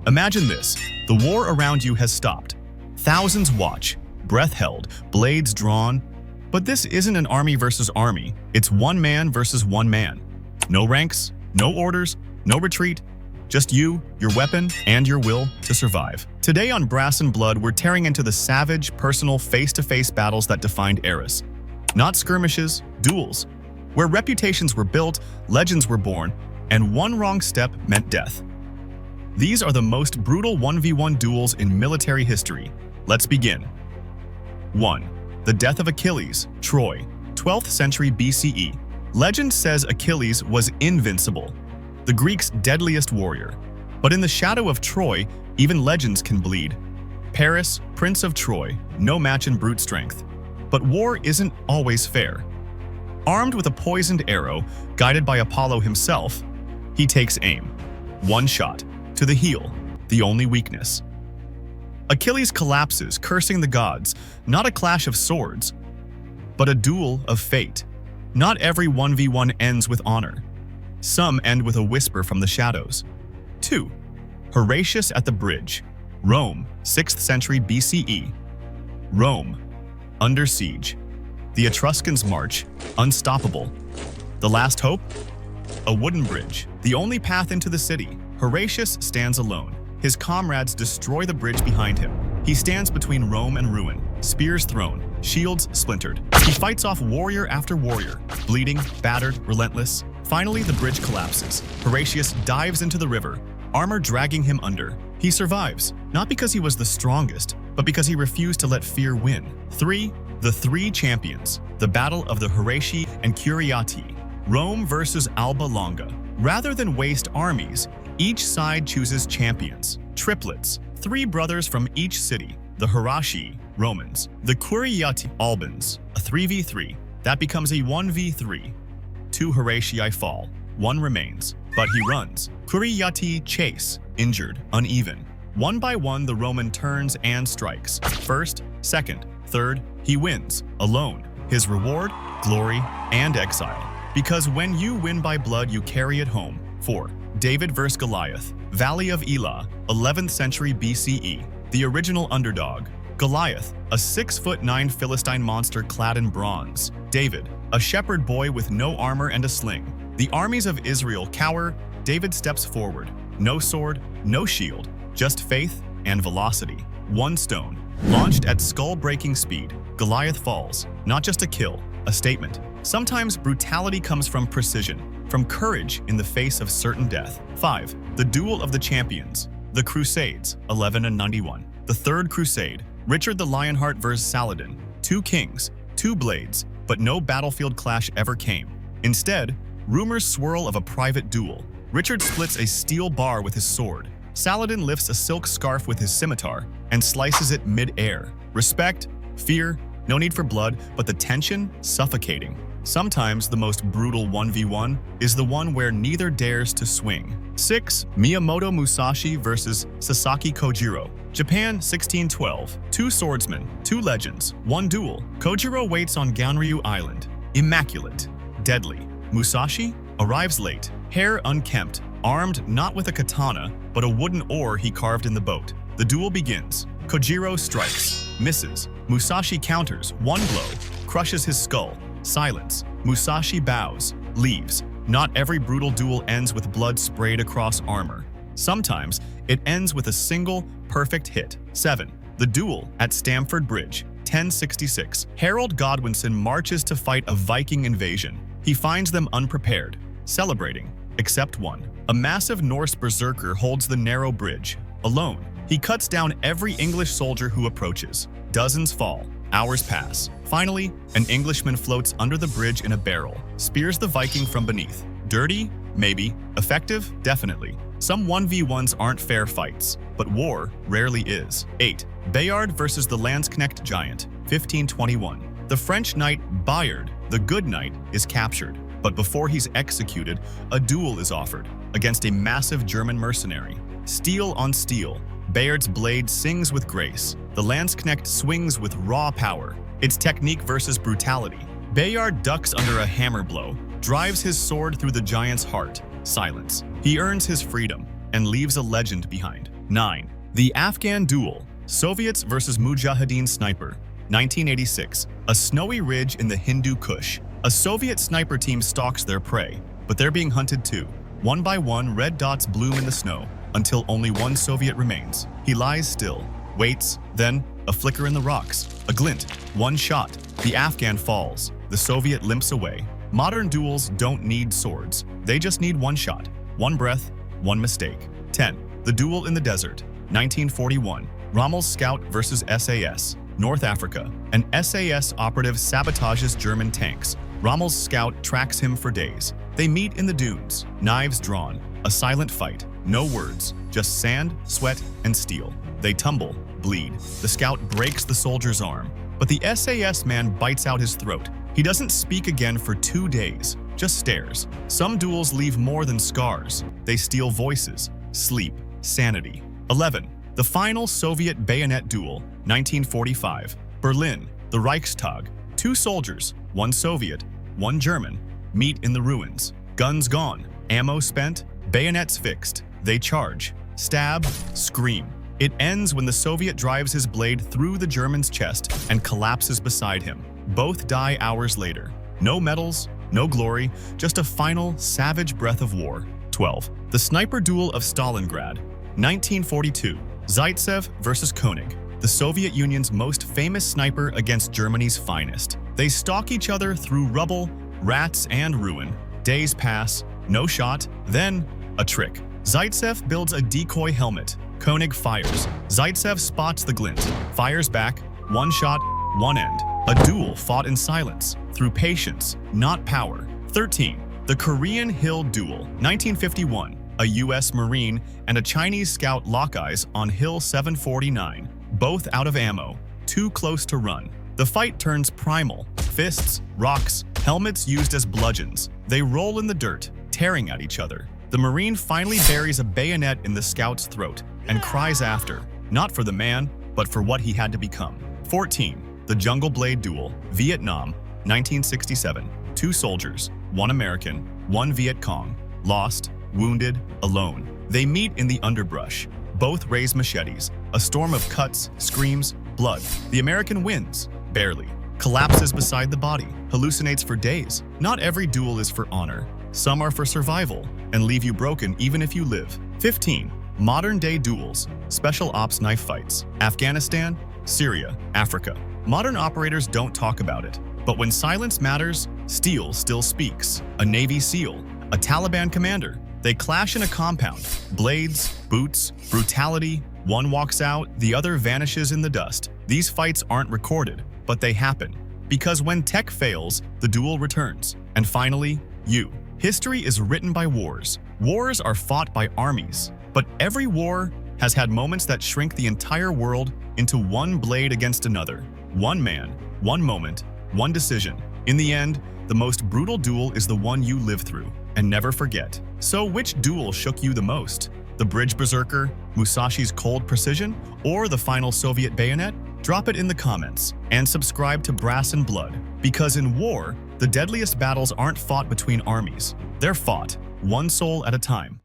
Imagine this. The war around you has stopped. Thousands watch, breath held, blades drawn. But this isn't an army versus army. It's one man versus one man. No ranks, no orders, no retreat. Just you, your weapon, and your will to survive. Today on Brass and Blood, we're tearing into the savage, personal, face-to-face battles that defined eras. Not skirmishes, duels. Where reputations were built, legends were born, and one wrong step meant death. These are the most brutal 1v1 duels in military history. Let's begin. 1. The death of Achilles, Troy, 12th century BCE. Legend says Achilles was invincible, the Greeks' deadliest warrior. But in the shadow of Troy, even legends can bleed. Paris, Prince of Troy, no match in brute strength. But war isn't always fair. Armed with a poisoned arrow, guided by Apollo himself, he takes aim. One shot, to the heel, the only weakness. Achilles collapses, cursing the gods, not a clash of swords, but a duel of fate. Not every 1v1 ends with honor. Some end with a whisper from the shadows. 2. Horatius at the bridge, Rome, 6th century BCE. Rome, under siege. The Etruscans march, unstoppable. The last hope? A wooden bridge, the only path into the city. Horatius stands alone. His comrades destroy the bridge behind him. He stands between Rome and ruin, spears thrown, shields splintered. He fights off warrior after warrior, bleeding, battered, relentless. Finally, the bridge collapses. Horatius dives into the river, armor dragging him under. He survives, not because he was the strongest, but because he refused to let fear win. 3. The Three Champions, the Battle of the Horatii and Curiati, Rome versus Alba Longa. Rather than waste armies, each side chooses champions, triplets, 3 brothers from each city, the Horatii, Romans, the Curiati, Albans, a 3v3. That becomes a 1v3. 2 Horatii fall, 1 remains, but he runs. Curiati chase, injured, uneven. One by one, the Roman turns and strikes. First, second, third, he wins, alone. His reward, glory, and exile. Because when you win by blood, you carry it home. 4. David vs. Goliath, Valley of Elah, 11th century BCE. The original underdog. Goliath, a 6'9" Philistine monster clad in bronze. David, a shepherd boy with no armor and a sling. The armies of Israel cower. David steps forward. No sword, no shield, just faith and velocity. 1 stone, launched at skull-breaking speed. Goliath falls, not just a kill, a statement. Sometimes brutality comes from precision, from courage in the face of certain death. 5. The Duel of the Champions, the Crusades, 11 and 91. The Third Crusade, Richard the Lionheart vs. Saladin. 2 kings, 2 blades, but no battlefield clash ever came. Instead, rumors swirl of a private duel. Richard splits a steel bar with his sword. Saladin lifts a silk scarf with his scimitar and slices it mid-air. Respect, fear, no need for blood, but the tension suffocating. Sometimes the most brutal 1v1 is the one where neither dares to swing. 6. Miyamoto Musashi vs. Sasaki Kojiro, Japan 1612. 2 swordsmen, 2 legends, 1 duel. Kojiro waits on Ganryu Island, immaculate, deadly. Musashi arrives late, hair unkempt, armed not with a katana, but a wooden oar he carved in the boat. The duel begins. Kojiro strikes, misses. Musashi counters, 1 blow, crushes his skull. Silence. Musashi bows, leaves. Not every brutal duel ends with blood sprayed across armor. Sometimes it ends with a single, perfect hit. 7. The Duel at Stamford Bridge, 1066. Harold Godwinson marches to fight a Viking invasion. He finds them unprepared, celebrating, except one. A massive Norse berserker holds the narrow bridge, alone. He cuts down every English soldier who approaches. Dozens fall. Hours pass. Finally, an Englishman floats under the bridge in a barrel, spears the Viking from beneath. Dirty? Maybe. Effective? Definitely. Some 1v1s aren't fair fights, but war rarely is. 8. Bayard versus the Landsknecht giant, 1521. The French knight Bayard, the good knight, is captured, but before he's executed, a duel is offered against a massive German mercenary. Steel on steel, Bayard's blade sings with grace. The Landsknecht swings with raw power. It's technique versus brutality. Bayard ducks under a hammer blow, drives his sword through the giant's heart. Silence. He earns his freedom and leaves a legend behind. 9. The Afghan Duel, Soviets versus Mujahideen Sniper, 1986. A snowy ridge in the Hindu Kush. A Soviet sniper team stalks their prey, but they're being hunted too. One by one, red dots bloom in the snow, until only one Soviet remains. He lies still, waits, then a flicker in the rocks, a glint, one shot. The Afghan falls. The Soviet limps away. Modern duels don't need swords. They just need one shot, one breath, one mistake. 10. The Duel in the Desert, 1941. Rommel's scout versus SAS, North Africa. An SAS operative sabotages German tanks. Rommel's scout tracks him for days. They meet in the dunes, knives drawn. A silent fight, no words, just sand, sweat, and steel. They tumble, bleed. The scout breaks the soldier's arm, but the SAS man bites out his throat. He doesn't speak again for 2 days, just stares. Some duels leave more than scars. They steal voices, sleep, sanity. 11. The final Soviet bayonet duel, 1945. Berlin, the Reichstag. 2 soldiers, one Soviet, one German, meet in the ruins. Guns gone, ammo spent, bayonets fixed. They charge, stab, scream. It ends when the Soviet drives his blade through the German's chest and collapses beside him. Both die hours later. No medals, no glory, just a final, savage breath of war. 12. The Sniper Duel of Stalingrad, 1942. Zaitsev versus Koenig, the Soviet Union's most famous sniper against Germany's finest. They stalk each other through rubble, rats, and ruin. Days pass, no shot, then a trick. Zaitsev builds a decoy helmet. Koenig fires. Zaitsev spots the glint, fires back, one shot, one end. A duel fought in silence, through patience, not power. 13. The Korean Hill Duel, 1951. A U.S. Marine and a Chinese scout lock eyes on Hill 749, both out of ammo, too close to run. The fight turns primal. Fists, rocks, helmets used as bludgeons. They roll in the dirt, tearing at each other. The Marine finally buries a bayonet in the scout's throat and cries after, not for the man, but for what he had to become. 14. The Jungle Blade Duel, Vietnam, 1967. 2 soldiers, one American, one Viet Cong, lost, wounded, alone. They meet in the underbrush. Both raise machetes. A storm of cuts, screams, blood. The American wins, barely. Collapses beside the body. Hallucinates for days. Not every duel is for honor. Some are for survival and leave you broken even if you live. 15. Modern-day duels. Special ops knife fights. Afghanistan, Syria, Africa. Modern operators don't talk about it. But when silence matters, steel still speaks. A Navy SEAL, a Taliban commander. They clash in a compound. Blades, boots, brutality. One walks out, the other vanishes in the dust. These fights aren't recorded, but they happen. Because when tech fails, the duel returns. And finally, you. History is written by wars. Wars are fought by armies. But every war has had moments that shrink the entire world into one blade against another. One man, one moment, one decision. In the end, the most brutal duel is the one you live through and never forget. So which duel shook you the most? The Bridge Berserker, Musashi's cold precision, or the final Soviet bayonet? Drop it in the comments and subscribe to Brass and Blood, because in war, the deadliest battles aren't fought between armies. They're fought, one soul at a time.